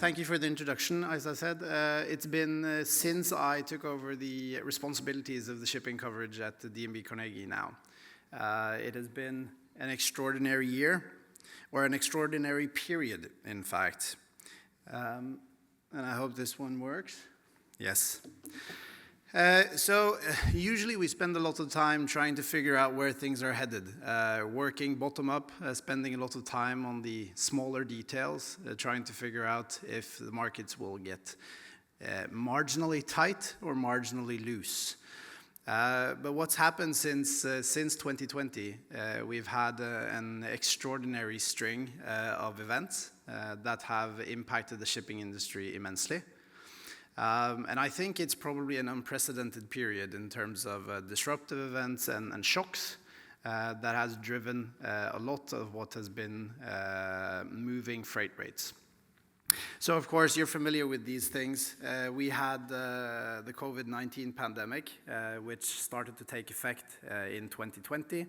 Thank you for the introduction. As I said, it's been since I took over the responsibilities of the shipping coverage at the DNB Carnegie now. It has been an extraordinary year, or an extraordinary period, in fact. And I hope this one works. Yes. Usually we spend a lot of time trying to figure out where things are headed, working bottom up, spending a lot of time on the smaller details, trying to figure out if the markets will get marginally tight or marginally loose. But what's happened since 2020, we've had an extraordinary string of events that have impacted the shipping industry immensely. And I think it's probably an unprecedented period in terms of disruptive events and shocks that has driven a lot of what has been moving freight rates. So, of course, you're familiar with these things. We had the COVID-19 pandemic, which started to take effect in 2020.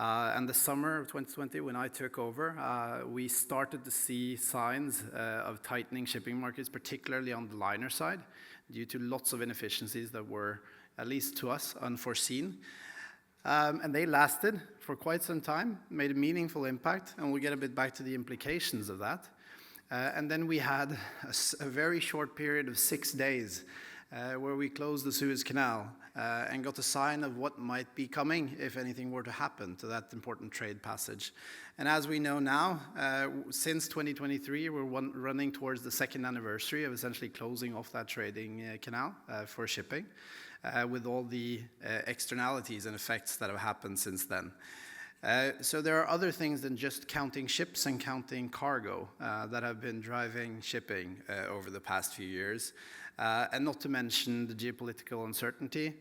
And the summer of 2020, when I took over, we started to see signs of tightening shipping markets, particularly on the liner side, due to lots of inefficiencies that were, at least to us, unforeseen. And they lasted for quite some time, made a meaningful impact, and we'll get a bit back to the implications of that. And then we had a very short period of 6 days where we closed the Suez Canal and got a sign of what might be coming if anything were to happen to that important trade passage. And as we know now, since 2023, we're running towards the second anniversary of essentially closing off that trading canal for shipping, with all the externalities and effects that have happened since then. So there are other things than just counting ships and counting cargo that have been driving shipping over the past few years. And not to mention the geopolitical uncertainty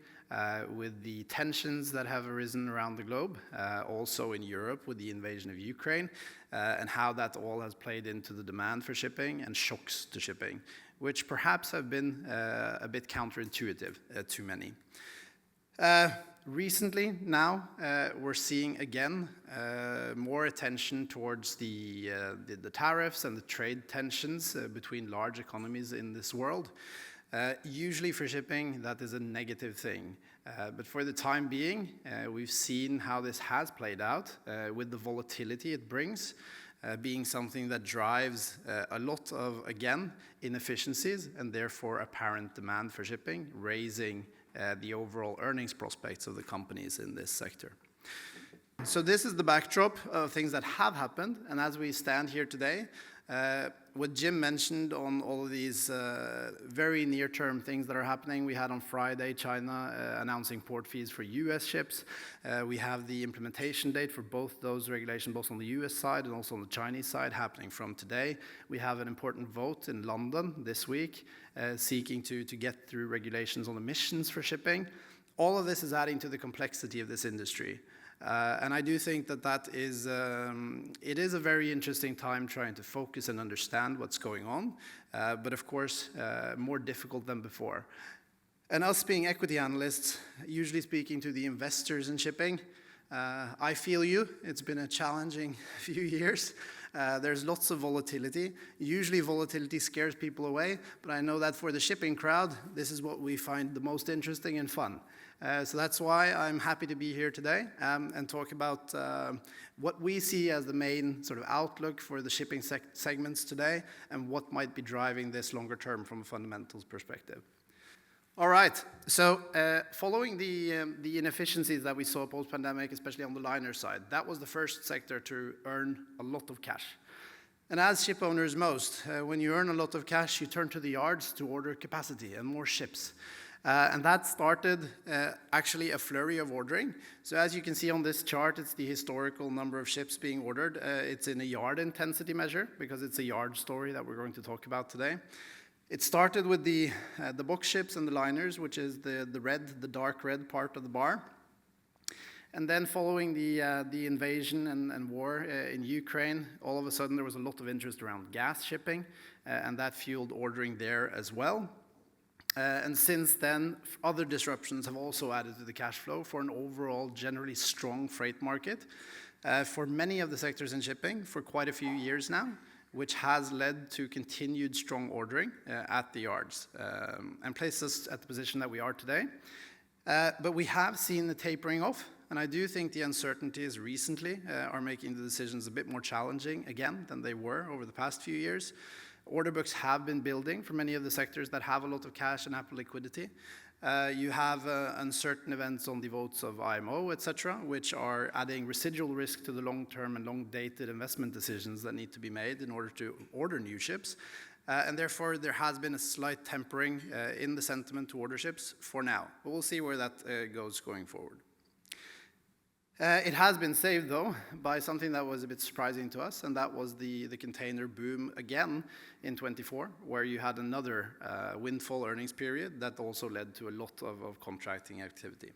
with the tensions that have arisen around the globe, also in Europe with the invasion of Ukraine, and how that all has played into the demand for shipping and shocks to shipping, which perhaps have been a bit counterintuitive to many. Recently, now, we're seeing again more attention towards the tariffs and the trade tensions between large economies in this world. Usually for shipping, that is a negative thing. But for the time being, we've seen how this has played out with the volatility it brings, being something that drives a lot of, again, inefficiencies and therefore apparent demand for shipping, raising the overall earnings prospects of the companies in this sector. So this is the backdrop of things that have happened, and as we stand here today, what Jim mentioned on all of these very near-term things that are happening. We had on Friday China announcing port fees for US ships. We have the implementation date for both those regulations, both on the US side and also on the Chinese side, happening from today. We have an important vote in London this week, seeking to get through regulations on emissions for shipping. All of this is adding to the complexity of this industry. And I do think that is it is a very interesting time trying to focus and understand what's going on, but of course more difficult than before. And us being equity analysts, usually speaking to the investors in shipping, I feel you. It's been a challenging few years. There's lots of volatility. Usually volatility scares people away, but I know that for the shipping crowd, this is what we find the most interesting and fun. So that's why I'm happy to be here today and talk about what we see as the main sort of outlook for the shipping segments today and what might be driving this longer term from a fundamentals perspective. All right, so following the inefficiencies that we saw post-pandemic, especially on the liner side, that was the first sector to earn a lot of cash. And as ship owners most, when you earn a lot of cash, you turn to the yards to order capacity and more ships. And that started actually a flurry of ordering. So as you can see on this chart, it's the historical number of ships being ordered. It's in a yard intensity measure because it's a yard story that we're going to talk about today. It started with the box ships and the liners, which is the dark red part of the bar. And then following the invasion and war in Ukraine, all of a sudden there was a lot of interest around gas shipping, and that fueled ordering there as well. And since then, other disruptions have also added to the cash flow for an overall generally strong freight market for many of the sectors in shipping for quite a few years now. which has led to continued strong ordering at the yards and placed us at the position that we are today. But we have seen the tapering off, and I do think the uncertainties recently are making the decisions a bit more challenging again than they were over the past few years. Order books have been building for many of the sectors that have a lot of cash and ample liquidity. You have uncertain events on the votes of IMO, etc., which are adding residual risk to the long-term and long-dated investment decisions that need to be made in order to order new ships. And therefore, there has been a slight tempering in the sentiment to order ships for now. But we'll see where that goes going forward. It has been saved, though, by something that was a bit surprising to us, and that was the container boom again in 24, where you had another windfall earnings period that also led to a lot of contracting activity.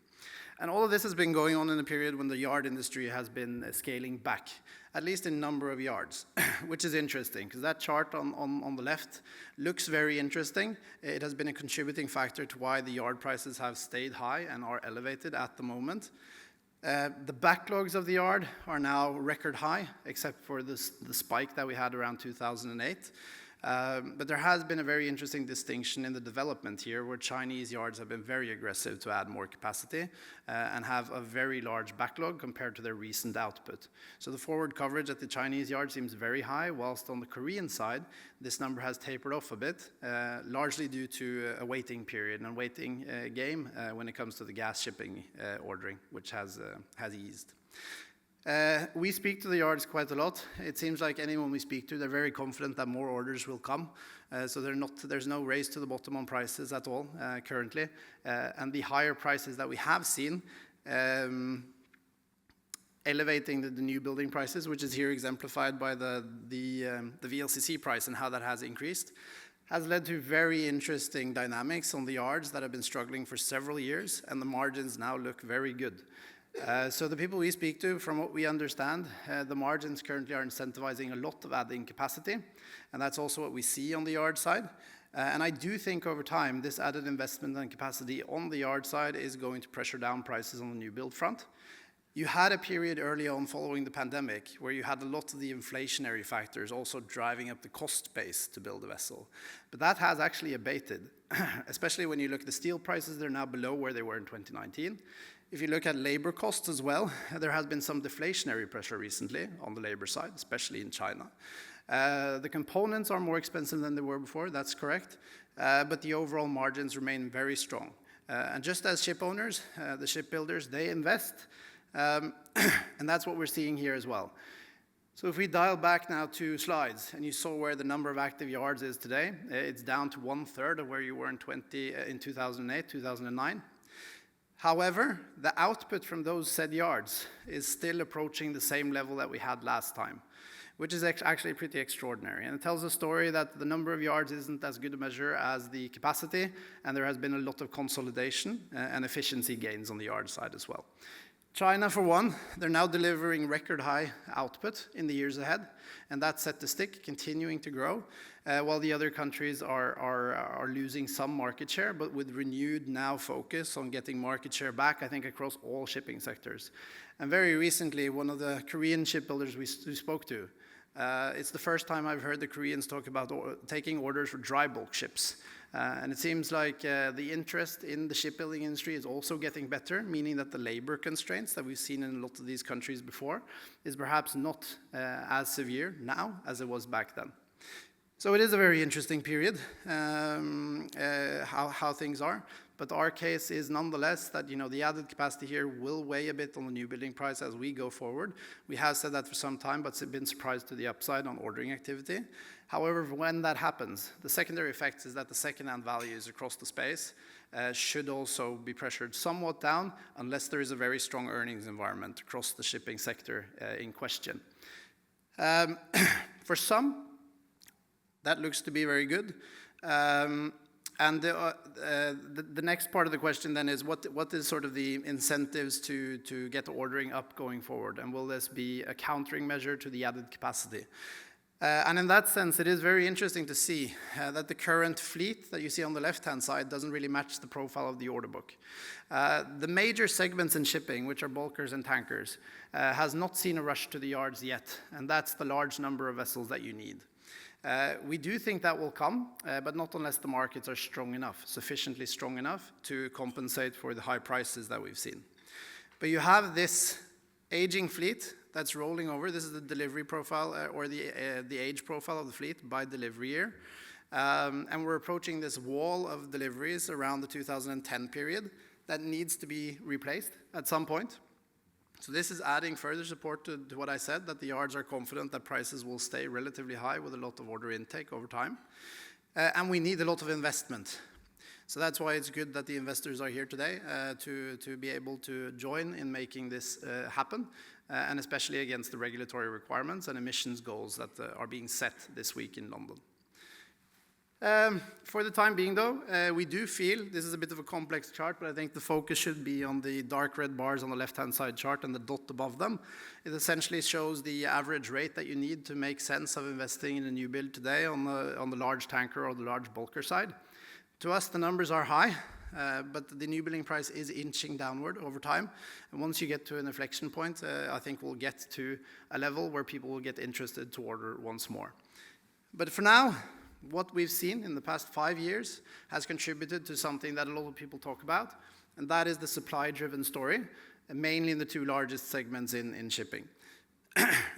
And all of this has been going on in a period when the yard industry has been scaling back, at least in number of yards, which is interesting, because that chart on the left looks very interesting. It has been a contributing factor to why the yard prices have stayed high and are elevated at the moment. The backlogs of the yard are now record high, except for the spike that we had around 2008. But there has been a very interesting distinction in the development here, where Chinese yards have been very aggressive to add more capacity and have a very large backlog compared to their recent output. So the forward coverage at the Chinese yard seems very high, whilst on the Korean side, this number has tapered off a bit, largely due to a waiting period and waiting game when it comes to the gas shipping ordering, which has eased. We speak to the yards quite a lot. It seems like anyone we speak to, they're very confident that more orders will come. So there's no race to the bottom on prices at all currently. And the higher prices that we have seen, elevating the new building prices, which is here exemplified by the VLCC price and how that has increased, has led to very interesting dynamics on the yards that have been struggling for several years, and the margins now look very good. So the people we speak to, from what we understand, the margins currently are incentivizing a lot of adding capacity, and that's also what we see on the yard side. And I do think over time, this added investment and capacity on the yard side is going to pressure down prices on the new build front. You had a period early on following the pandemic where you had a lot of the inflationary factors also driving up the cost base to build a vessel. But that has actually abated, especially when you look at the steel prices, they're now below where they were in 2019. If you look at labor costs as well, there has been some deflationary pressure recently on the labor side, especially in China. The components are more expensive than they were before, that's correct, but the overall margins remain very strong. And just as ship owners, the shipbuilders, they invest, and that's what we're seeing here as well. So if we dial back now 2 slides, and you saw where the number of active yards is today, it's down to 1/3 of where you were in 2008, 2009. However, the output from those said yards is still approaching the same level that we had last time, which is actually pretty extraordinary. And it tells a story that the number of yards isn't as good a measure as the capacity, and there has been a lot of consolidation and efficiency gains on the yard side as well. China, for one, they're now delivering record high output in the years ahead, and that's set to stick, continuing to grow, while the other countries are losing some market share, but with renewed now focus on getting market share back, I think, across all shipping sectors. And very recently, one of the Korean shipbuilders we spoke to, it's the first time I've heard the Koreans talk about taking orders for dry bulk ships. And it seems like the interest in the shipbuilding industry is also getting better, meaning that the labor constraints that we've seen in a lot of these countries before is perhaps not as severe now as it was back then. So it is a very interesting period, how things are. But our case is nonetheless that, the added capacity here will weigh a bit on the new building price as we go forward. We have said that for some time, but been surprised to the upside on ordering activity. However, when that happens, the secondary effect is that the second-hand values across the space should also be pressured somewhat down, unless there is a very strong earnings environment across the shipping sector in question. For some, that looks to be very good. And the next part of the question then is what is sort of the incentives to get ordering up going forward? And will this be a countering measure to the added capacity? And in that sense, it is very interesting to see that the current fleet that you see on the left-hand side doesn't really match the profile of the order book. The major segments in shipping, which are bulkers and tankers, has not seen a rush to the yards yet, and that's the large number of vessels that you need. We do think that will come, but not unless the markets are strong enough, sufficiently strong enough to compensate for the high prices that we've seen. But you have this aging fleet that's rolling over. This is the delivery profile or the age profile of the fleet by delivery year. And we're approaching this wall of deliveries around the 2010 period that needs to be replaced at some point. So this is adding further support to what I said, that the yards are confident that prices will stay relatively high with a lot of order intake over time. And we need a lot of investment. So that's why it's good that the investors are here today to be able to join in making this happen, and especially against the regulatory requirements and emissions goals that are being set this week in London. For the time being, though, we do feel this is a bit of a complex chart, but I think the focus should be on the dark red bars on the left-hand side chart and the dot above them. It essentially shows the average rate that you need to make sense of investing in a new build today on the large tanker or the large bulker side. To us, the numbers are high, but the new building price is inching downward over time. And once you get to an inflection point, I think we'll get to a level where people will get interested to order once more. But for now, what we've seen in the past 5 years has contributed to something that a lot of people talk about, and that is the supply-driven story, and mainly in the two largest segments in shipping.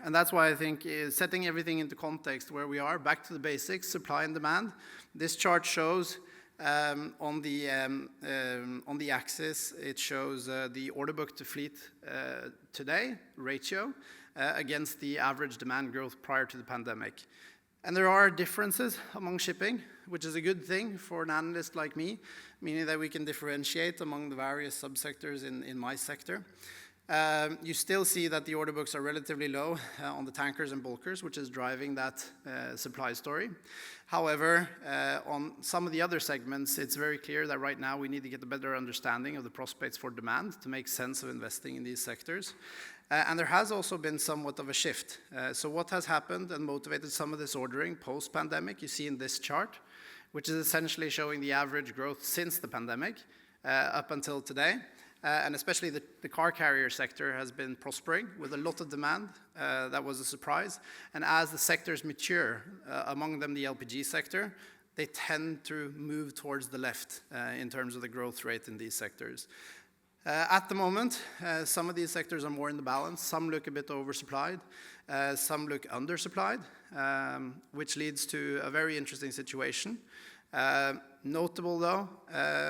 And that's why I think setting everything into context where we are, back to the basics, supply and demand. This chart shows on the axis, it shows the order book to fleet today ratio against the average demand growth prior to the pandemic. And there are differences among shipping, which is a good thing for an analyst like me, meaning that we can differentiate among the various subsectors in my sector. You still see that the order books are relatively low on the tankers and bulkers, which is driving that supply story. However, on some of the other segments, it's very clear that right now we need to get a better understanding of the prospects for demand to make sense of investing in these sectors. And there has also been somewhat of a shift. So what has happened and motivated some of this ordering post-pandemic, you see in this chart, which is essentially showing the average growth since the pandemic up until today. And especially the car carrier sector has been prospering with a lot of demand. That was a surprise. And as the sectors mature, among them the LPG sector, they tend to move towards the left in terms of the growth rate in these sectors. At the moment, some of these sectors are more in the balance. Some look a bit oversupplied. Some look undersupplied, which leads to a very interesting situation. Notable though,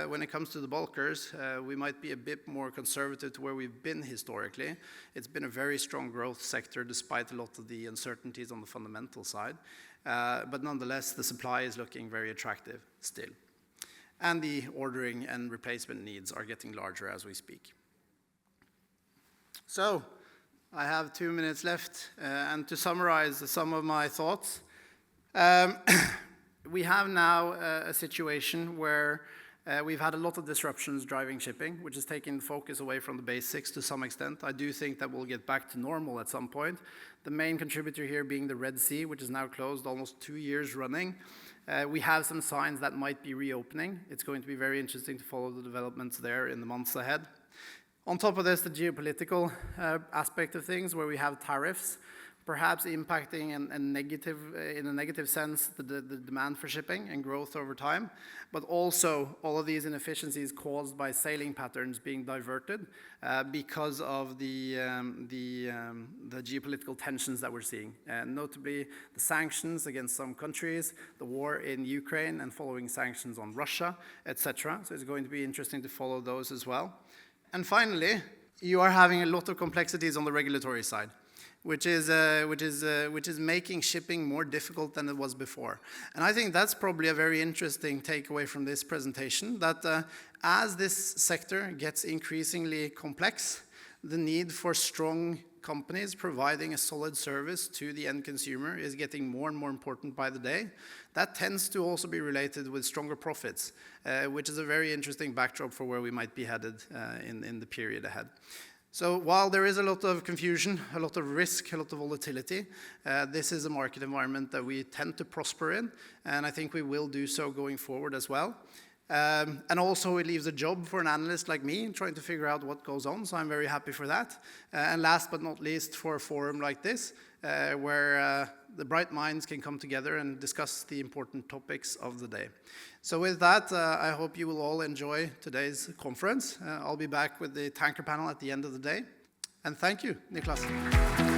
when it comes to the bulkers, we might be a bit more conservative to where we've been historically. It's been a very strong growth sector despite a lot of the uncertainties on the fundamental side. But nonetheless, the supply is looking very attractive still. And the ordering and replacement needs are getting larger as we speak. So, I have 2 minutes left, and to summarize some of my thoughts, we have now a situation where we've had a lot of disruptions driving shipping, which is taking focus away from the basics to some extent. I do think that we'll get back to normal at some point. The main contributor here being the Red Sea, which is now closed almost 2 years running. We have some signs that might be reopening. It's going to be very interesting to follow the developments there in the months ahead. On top of this, the geopolitical aspect of things, where we have tariffs, perhaps impacting in a negative sense the demand for shipping and growth over time, but also all of these inefficiencies caused by sailing patterns being diverted because of the geopolitical tensions that we're seeing, and notably the sanctions against some countries, the war in Ukraine and following sanctions on Russia, etc. So it's going to be interesting to follow those as well. And finally, you are having a lot of complexities on the regulatory side, which is making shipping more difficult than it was before. And I think that's probably a very interesting takeaway from this presentation, that as this sector gets increasingly complex, the need for strong companies providing a solid service to the end consumer is getting more and more important by the day. That tends to also be related with stronger profits, which is a very interesting backdrop for where we might be headed in the period ahead. So while there is a lot of confusion, a lot of risk, a lot of volatility, this is a market environment that we tend to prosper in, and I think we will do so going forward as well. And also it leaves a job for an analyst like me trying to figure out what goes on, so I'm very happy for that. And last but not least, for a forum like this, where the bright minds can come together and discuss the important topics of the day. So with that, I hope you will all enjoy today's conference. I'll be back with the tanker panel at the end of the day. And thank you, Niklas.